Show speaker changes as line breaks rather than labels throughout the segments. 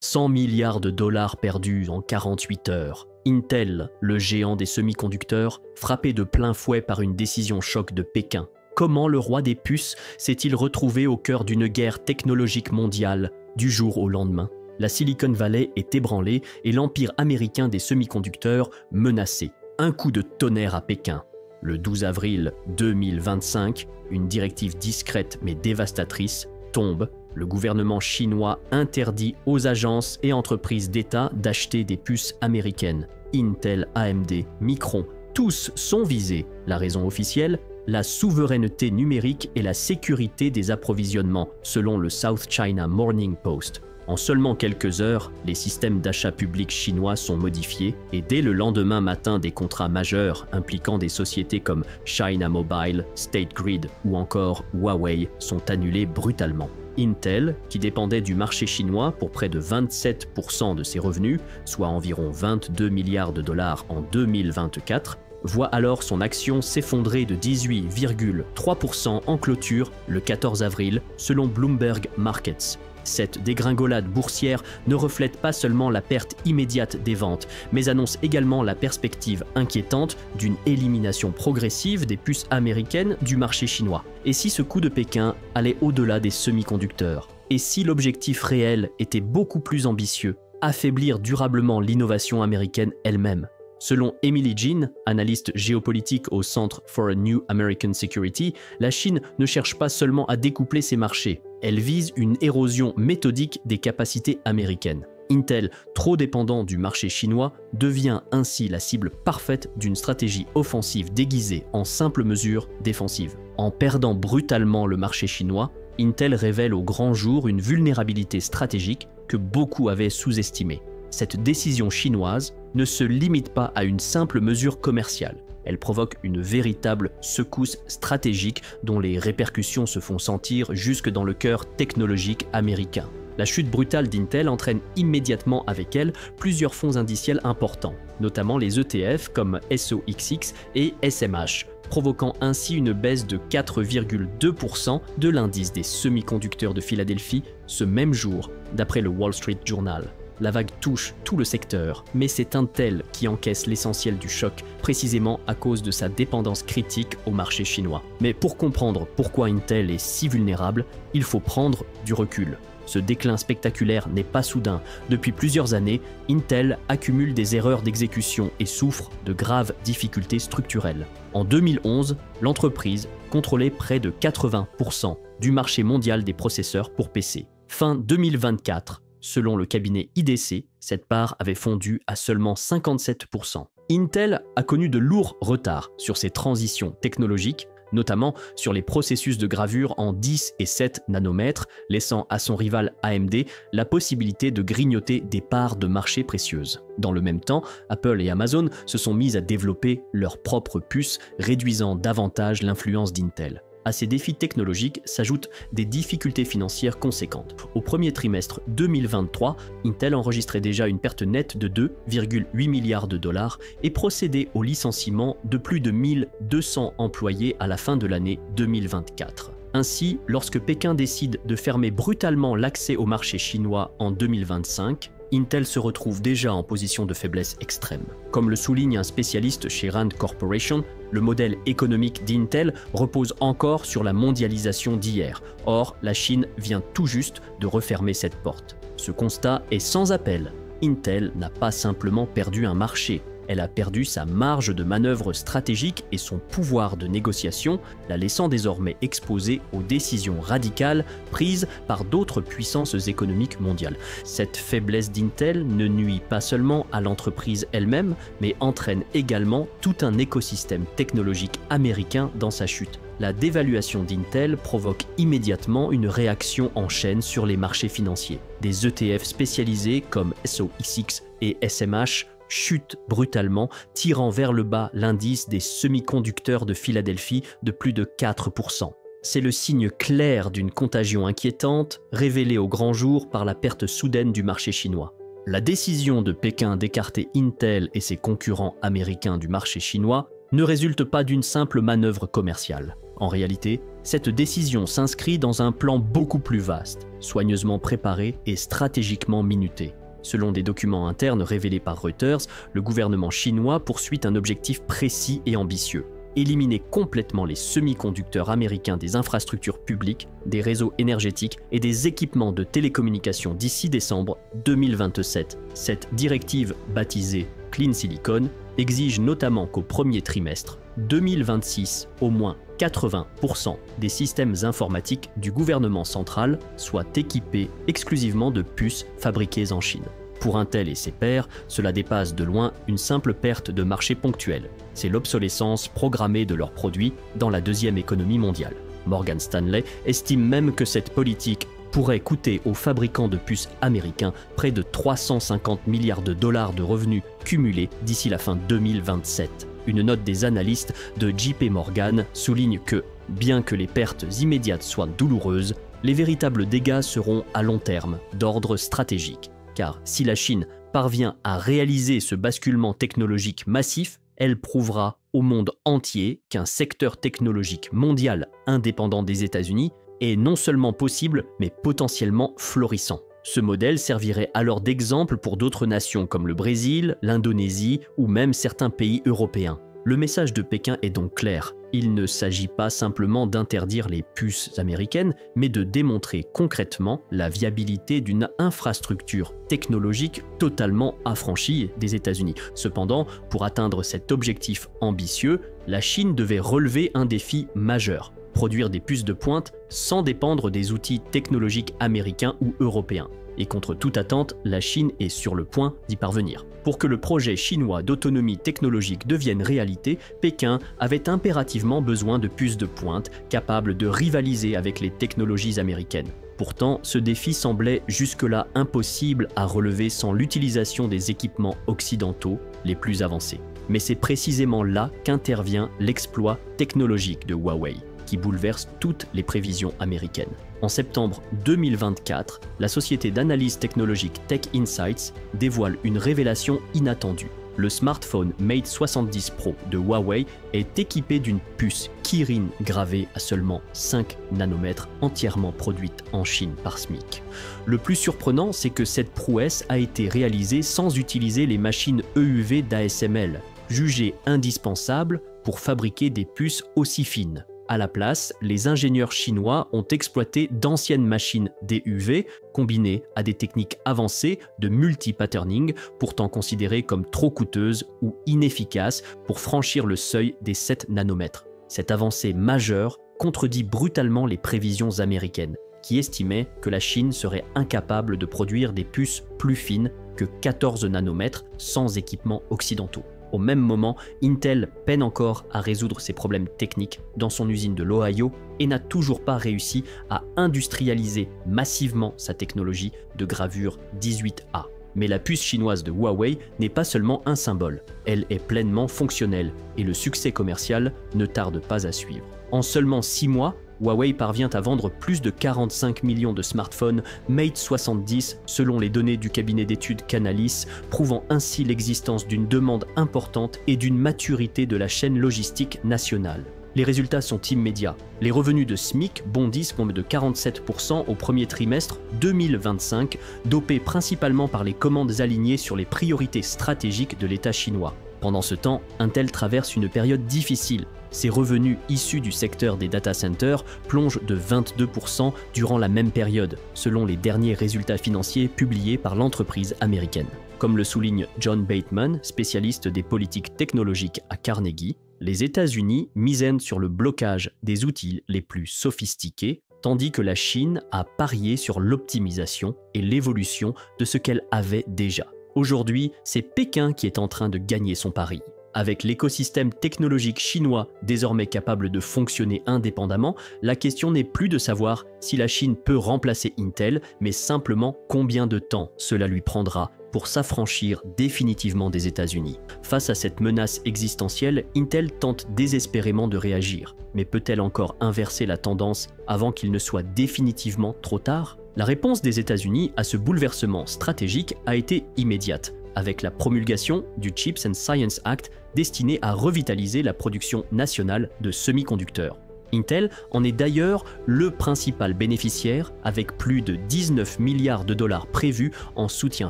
100 milliards de dollars perdus en 48 heures. Intel, le géant des semi-conducteurs, frappé de plein fouet par une décision choc de Pékin. Comment le roi des puces s'est-il retrouvé au cœur d'une guerre technologique mondiale du jour au lendemain? La Silicon Valley est ébranlée et l'empire américain des semi-conducteurs menacé. Un coup de tonnerre à Pékin. Le 12 avril 2025, une directive discrète mais dévastatrice tombe. Le gouvernement chinois interdit aux agences et entreprises d'État d'acheter des puces américaines. Intel, AMD, Micron, tous sont visés. La raison officielle? La souveraineté numérique et la sécurité des approvisionnements, selon le South China Morning Post. En seulement quelques heures, les systèmes d'achat public chinois sont modifiés et dès le lendemain matin, des contrats majeurs impliquant des sociétés comme China Mobile, State Grid ou encore Huawei sont annulés brutalement. Intel, qui dépendait du marché chinois pour près de 27% de ses revenus, soit environ 22 milliards de dollars en 2024, voit alors son action s'effondrer de 18,3% en clôture le 14 avril, selon Bloomberg Markets. Cette dégringolade boursière ne reflète pas seulement la perte immédiate des ventes, mais annonce également la perspective inquiétante d'une élimination progressive des puces américaines du marché chinois. Et si ce coup de Pékin allait au-delà des semi-conducteurs? Et si l'objectif réel était beaucoup plus ambitieux, affaiblir durablement l'innovation américaine elle-même? Selon Emily Jean, analyste géopolitique au Centre for a New American Security, la Chine ne cherche pas seulement à découpler ses marchés, elle vise une érosion méthodique des capacités américaines. Intel, trop dépendant du marché chinois, devient ainsi la cible parfaite d'une stratégie offensive déguisée en simple mesure défensive. En perdant brutalement le marché chinois, Intel révèle au grand jour une vulnérabilité stratégique que beaucoup avaient sous-estimée. Cette décision chinoise ne se limite pas à une simple mesure commerciale. Elle provoque une véritable secousse stratégique dont les répercussions se font sentir jusque dans le cœur technologique américain. La chute brutale d'Intel entraîne immédiatement avec elle plusieurs fonds indiciels importants, notamment les ETF comme SOXX et SMH, provoquant ainsi une baisse de 4,2% de l'indice des semi-conducteurs de Philadelphie ce même jour, d'après le Wall Street Journal. La vague touche tout le secteur, mais c'est Intel qui encaisse l'essentiel du choc, précisément à cause de sa dépendance critique au marché chinois. Mais pour comprendre pourquoi Intel est si vulnérable, il faut prendre du recul. Ce déclin spectaculaire n'est pas soudain. Depuis plusieurs années, Intel accumule des erreurs d'exécution et souffre de graves difficultés structurelles. En 2011, l'entreprise contrôlait près de 80% du marché mondial des processeurs pour PC. Fin 2024, selon le cabinet IDC, cette part avait fondu à seulement 57%. Intel a connu de lourds retards sur ses transitions technologiques, notamment sur les processus de gravure en 10 et 7 nanomètres, laissant à son rival AMD la possibilité de grignoter des parts de marché précieuses. Dans le même temps, Apple et Amazon se sont mis à développer leurs propres puces, réduisant davantage l'influence d'Intel. À ces défis technologiques s'ajoutent des difficultés financières conséquentes. Au premier trimestre 2023, Intel enregistrait déjà une perte nette de 2,8 milliards de dollars et procédait au licenciement de plus de 1200 employés à la fin de l'année 2024. Ainsi, lorsque Pékin décide de fermer brutalement l'accès au marché chinois en 2025, Intel se retrouve déjà en position de faiblesse extrême. Comme le souligne un spécialiste chez Rand Corporation, le modèle économique d'Intel repose encore sur la mondialisation d'hier. Or, la Chine vient tout juste de refermer cette porte. Ce constat est sans appel. Intel n'a pas simplement perdu un marché. Elle a perdu sa marge de manœuvre stratégique et son pouvoir de négociation, la laissant désormais exposée aux décisions radicales prises par d'autres puissances économiques mondiales. Cette faiblesse d'Intel ne nuit pas seulement à l'entreprise elle-même, mais entraîne également tout un écosystème technologique américain dans sa chute. La dévaluation d'Intel provoque immédiatement une réaction en chaîne sur les marchés financiers. Des ETF spécialisés comme SOXX et SMH chute brutalement, tirant vers le bas l'indice des semi-conducteurs de Philadelphie de plus de 4%. C'est le signe clair d'une contagion inquiétante, révélée au grand jour par la perte soudaine du marché chinois. La décision de Pékin d'écarter Intel et ses concurrents américains du marché chinois ne résulte pas d'une simple manœuvre commerciale. En réalité, Cette décision s'inscrit dans un plan beaucoup plus vaste, soigneusement préparé et stratégiquement minuté. Selon des documents internes révélés par Reuters, le gouvernement chinois poursuit un objectif précis et ambitieux: éliminer complètement les semi-conducteurs américains des infrastructures publiques, des réseaux énergétiques et des équipements de télécommunications d'ici décembre 2027. Cette directive, baptisée Clean Silicon, exige notamment qu'au premier trimestre 2026, au moins 80% des systèmes informatiques du gouvernement central soient équipés exclusivement de puces fabriquées en Chine. Pour Intel et ses pairs, cela dépasse de loin une simple perte de marché ponctuelle. C'est l'obsolescence programmée de leurs produits dans la deuxième économie mondiale. Morgan Stanley estime même que cette politique pourrait coûter aux fabricants de puces américains près de 350 milliards de dollars de revenus cumulés d'ici la fin 2027. Une note des analystes de JP Morgan souligne que, bien que les pertes immédiates soient douloureuses, les véritables dégâts seront à long terme, d'ordre stratégique. Car si la Chine parvient à réaliser ce basculement technologique massif, elle prouvera au monde entier qu'un secteur technologique mondial indépendant des États-Unis est non seulement possible, mais potentiellement florissant. Ce modèle servirait alors d'exemple pour d'autres nations comme le Brésil, l'Indonésie ou même certains pays européens. Le message de Pékin est donc clair. Il ne s'agit pas simplement d'interdire les puces américaines, mais de démontrer concrètement la viabilité d'une infrastructure technologique totalement affranchie des États-Unis. Cependant, pour atteindre cet objectif ambitieux, la Chine devait relever un défi majeur: produire des puces de pointe sans dépendre des outils technologiques américains ou européens. Et contre toute attente, la Chine est sur le point d'y parvenir. Pour que le projet chinois d'autonomie technologique devienne réalité, Pékin avait impérativement besoin de puces de pointe capables de rivaliser avec les technologies américaines. Pourtant, ce défi semblait jusque-là impossible à relever sans l'utilisation des équipements occidentaux les plus avancés. Mais c'est précisément là qu'intervient l'exploit technologique de Huawei, qui bouleverse toutes les prévisions américaines. En septembre 2024, la société d'analyse technologique Tech Insights dévoile une révélation inattendue. Le smartphone Mate 70 Pro de Huawei est équipé d'une puce Kirin gravée à seulement 5 nanomètres, entièrement produite en Chine par SMIC. Le plus surprenant, c'est que cette prouesse a été réalisée sans utiliser les machines EUV d'ASML, jugées indispensables pour fabriquer des puces aussi fines. À la place, les ingénieurs chinois ont exploité d'anciennes machines DUV combinées à des techniques avancées de multi-patterning, pourtant considérées comme trop coûteuses ou inefficaces pour franchir le seuil des 7 nanomètres. Cette avancée majeure contredit brutalement les prévisions américaines, qui estimaient que la Chine serait incapable de produire des puces plus fines que 14 nanomètres sans équipements occidentaux. Au même moment, Intel peine encore à résoudre ses problèmes techniques dans son usine de l'Ohio et n'a toujours pas réussi à industrialiser massivement sa technologie de gravure 18A. Mais la puce chinoise de Huawei n'est pas seulement un symbole, elle est pleinement fonctionnelle et le succès commercial ne tarde pas à suivre. En seulement 6 mois, Huawei parvient à vendre plus de 45 millions de smartphones Mate 70 selon les données du cabinet d'études Canalys, prouvant ainsi l'existence d'une demande importante et d'une maturité de la chaîne logistique nationale. Les résultats sont immédiats. Les revenus de SMIC bondissent de 47% au premier trimestre 2025, dopés principalement par les commandes alignées sur les priorités stratégiques de l'État chinois. Pendant ce temps, Intel traverse une période difficile. Ses revenus issus du secteur des data centers plongent de 22% durant la même période, selon les derniers résultats financiers publiés par l'entreprise américaine. Comme le souligne John Bateman, spécialiste des politiques technologiques à Carnegie, les États-Unis misent sur le blocage des outils les plus sophistiqués, tandis que la Chine a parié sur l'optimisation et l'évolution de ce qu'elle avait déjà. Aujourd'hui, c'est Pékin qui est en train de gagner son pari. Avec l'écosystème technologique chinois désormais capable de fonctionner indépendamment, la question n'est plus de savoir si la Chine peut remplacer Intel, mais simplement combien de temps cela lui prendra pour s'affranchir définitivement des États-Unis. Face à cette menace existentielle, Intel tente désespérément de réagir. Mais peut-elle encore inverser la tendance avant qu'il ne soit définitivement trop tard ? La réponse des États-Unis à ce bouleversement stratégique a été immédiate, avec la promulgation du Chips and Science Act destiné à revitaliser la production nationale de semi-conducteurs. Intel en est d'ailleurs le principal bénéficiaire avec plus de 19 milliards de dollars prévus en soutien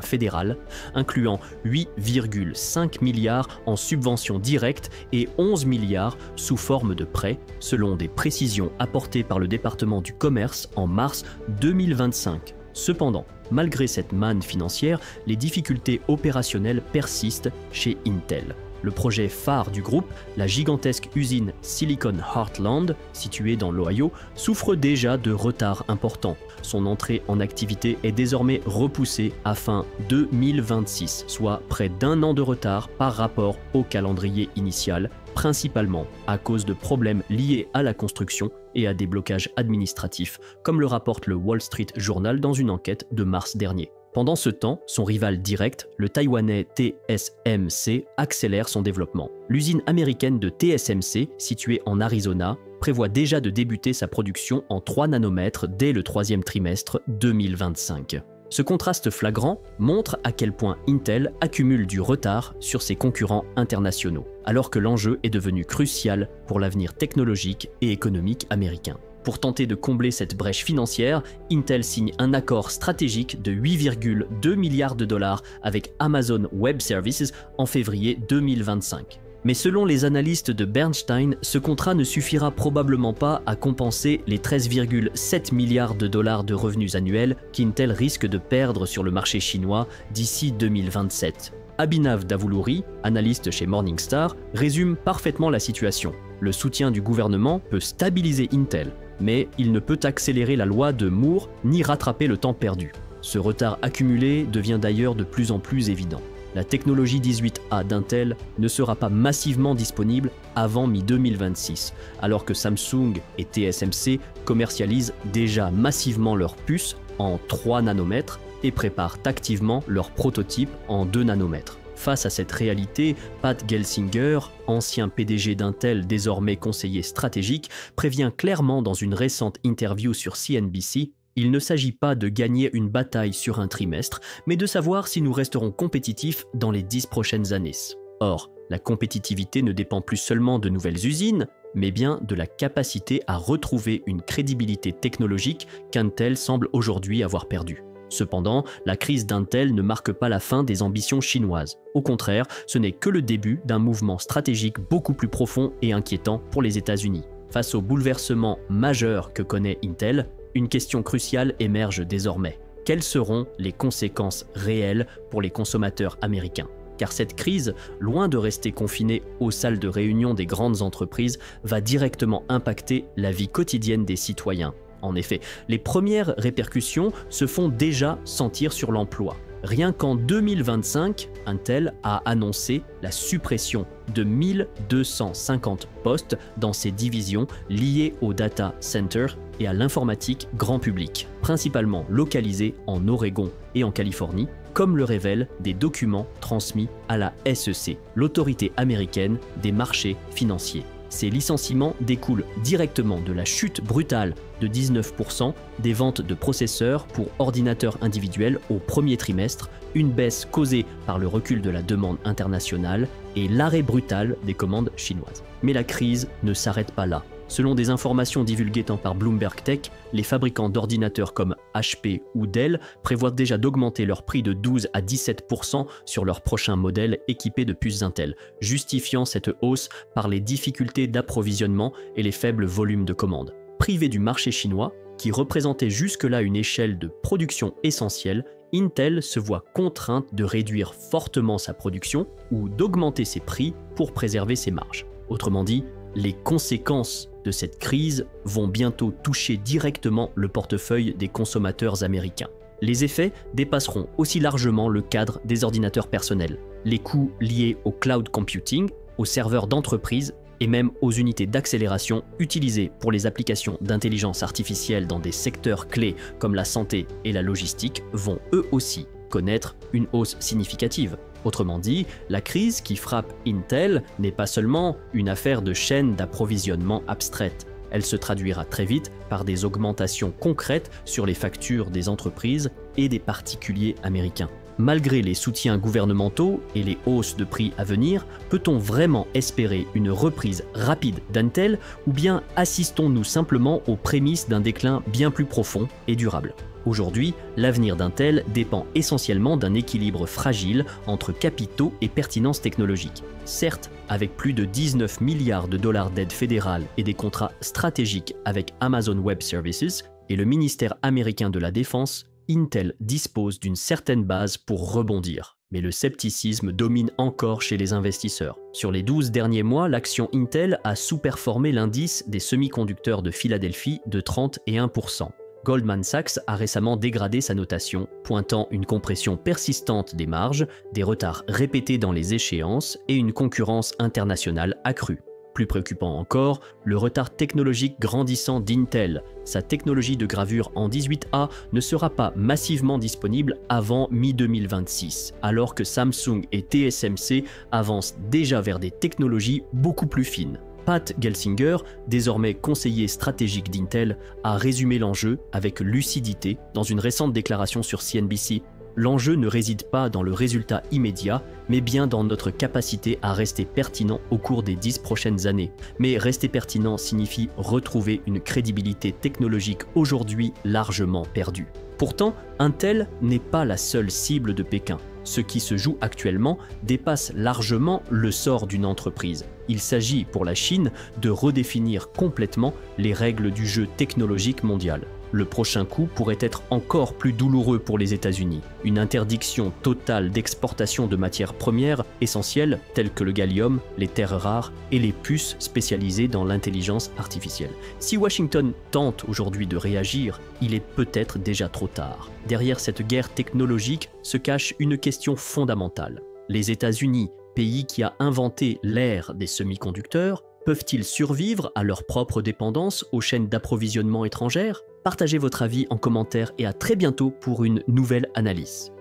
fédéral, incluant 8,5 milliards en subventions directes et 11 milliards sous forme de prêts, selon des précisions apportées par le département du commerce en mars 2025. Cependant, malgré cette manne financière, les difficultés opérationnelles persistent chez Intel. Le projet phare du groupe, la gigantesque usine Silicon Heartland, située dans l'Ohio, souffre déjà de retards importants. Son entrée en activité est désormais repoussée à fin 2026, soit près d'un an de retard par rapport au calendrier initial, principalement à cause de problèmes liés à la construction et à des blocages administratifs, comme le rapporte le Wall Street Journal dans une enquête de mars dernier. Pendant ce temps, son rival direct, le taïwanais TSMC, accélère son développement. L'usine américaine de TSMC, située en Arizona, prévoit déjà de débuter sa production en 3 nanomètres dès le 3e trimestre 2025. Ce contraste flagrant montre à quel point Intel accumule du retard sur ses concurrents internationaux, alors que l'enjeu est devenu crucial pour l'avenir technologique et économique américain. Pour tenter de combler cette brèche financière, Intel signe un accord stratégique de 8,2 milliards de dollars avec Amazon Web Services en février 2025. Mais selon les analystes de Bernstein, ce contrat ne suffira probablement pas à compenser les 13,7 milliards de dollars de revenus annuels qu'Intel risque de perdre sur le marché chinois d'ici 2027. Abhinav Davuluri, analyste chez Morningstar, résume parfaitement la situation. Le soutien du gouvernement peut stabiliser Intel, mais il ne peut accélérer la loi de Moore ni rattraper le temps perdu. Ce retard accumulé devient d'ailleurs de plus en plus évident. La technologie 18A d'Intel ne sera pas massivement disponible avant mi-2026, alors que Samsung et TSMC commercialisent déjà massivement leurs puces en 3 nanomètres et préparent activement leurs prototypes en 2 nanomètres. Face à cette réalité, Pat Gelsinger, ancien PDG d'Intel désormais conseiller stratégique, prévient clairement dans une récente interview sur CNBC: il ne s'agit pas de gagner une bataille sur un trimestre, mais de savoir si nous resterons compétitifs dans les 10 prochaines années. Or, la compétitivité ne dépend plus seulement de nouvelles usines, mais bien de la capacité à retrouver une crédibilité technologique qu'Intel semble aujourd'hui avoir perdue. Cependant, la crise d'Intel ne marque pas la fin des ambitions chinoises. Au contraire, ce n'est que le début d'un mouvement stratégique beaucoup plus profond et inquiétant pour les États-Unis. Face au bouleversement majeur que connaît Intel, une question cruciale émerge désormais. Quelles seront les conséquences réelles pour les consommateurs américains ? Car cette crise, loin de rester confinée aux salles de réunion des grandes entreprises, va directement impacter la vie quotidienne des citoyens. En effet, les premières répercussions se font déjà sentir sur l'emploi. Rien qu'en 2025, Intel a annoncé la suppression de 1250 postes dans ses divisions liées au data center et à l'informatique grand public, principalement localisées en Oregon et en Californie, comme le révèlent des documents transmis à la SEC, l'autorité américaine des marchés financiers. Ces licenciements découlent directement de la chute brutale de 19% des ventes de processeurs pour ordinateurs individuels au premier trimestre, une baisse causée par le recul de la demande internationale et l'arrêt brutal des commandes chinoises. Mais la crise ne s'arrête pas là. Selon des informations divulguées tant par Bloomberg Tech, les fabricants d'ordinateurs comme HP ou Dell prévoient déjà d'augmenter leur prix de 12 à 17% sur leurs prochains modèles équipés de puces Intel, justifiant cette hausse par les difficultés d'approvisionnement et les faibles volumes de commandes. Privé du marché chinois, qui représentait jusque-là une échelle de production essentielle, Intel se voit contrainte de réduire fortement sa production ou d'augmenter ses prix pour préserver ses marges. Autrement dit, les conséquences de cette crise vont bientôt toucher directement le portefeuille des consommateurs américains. Les effets dépasseront aussi largement le cadre des ordinateurs personnels. Les coûts liés au cloud computing, aux serveurs d'entreprise et même aux unités d'accélération utilisées pour les applications d'intelligence artificielle dans des secteurs clés comme la santé et la logistique vont eux aussi connaître une hausse significative. Autrement dit, la crise qui frappe Intel n'est pas seulement une affaire de chaîne d'approvisionnement abstraite. Elle se traduira très vite par des augmentations concrètes sur les factures des entreprises et des particuliers américains. Malgré les soutiens gouvernementaux et les hausses de prix à venir, peut-on vraiment espérer une reprise rapide d'Intel ou bien assistons-nous simplement aux prémices d'un déclin bien plus profond et durable ? Aujourd'hui, l'avenir d'Intel dépend essentiellement d'un équilibre fragile entre capitaux et pertinence technologique. Certes, avec plus de 19 milliards de dollars d'aide fédérale et des contrats stratégiques avec Amazon Web Services et le ministère américain de la Défense, Intel dispose d'une certaine base pour rebondir. Mais le scepticisme domine encore chez les investisseurs. Sur les 12 derniers mois, l'action Intel a sous-performé l'indice des semi-conducteurs de Philadelphie de 31%. Goldman Sachs a récemment dégradé sa notation, pointant une compression persistante des marges, des retards répétés dans les échéances et une concurrence internationale accrue. Plus préoccupant encore, le retard technologique grandissant d'Intel. Sa technologie de gravure en 18A ne sera pas massivement disponible avant mi-2026, alors que Samsung et TSMC avancent déjà vers des technologies beaucoup plus fines. Pat Gelsinger, désormais conseiller stratégique d'Intel, a résumé l'enjeu avec lucidité dans une récente déclaration sur CNBC. L'enjeu ne réside pas dans le résultat immédiat, mais bien dans notre capacité à rester pertinent au cours des 10 prochaines années. Mais rester pertinent signifie retrouver une crédibilité technologique aujourd'hui largement perdue. Pourtant, Intel n'est pas la seule cible de Pékin. Ce qui se joue actuellement dépasse largement le sort d'une entreprise. Il s'agit pour la Chine de redéfinir complètement les règles du jeu technologique mondial. Le prochain coup pourrait être encore plus douloureux pour les États-Unis. Une interdiction totale d'exportation de matières premières essentielles telles que le gallium, les terres rares et les puces spécialisées dans l'intelligence artificielle. Si Washington tente aujourd'hui de réagir, il est peut-être déjà trop tard. Derrière cette guerre technologique se cache une question fondamentale. Les États-Unis, pays qui a inventé l'ère des semi-conducteurs, peuvent-ils survivre à leur propre dépendance aux chaînes d'approvisionnement étrangères ? Partagez votre avis en commentaire et à très bientôt pour une nouvelle analyse.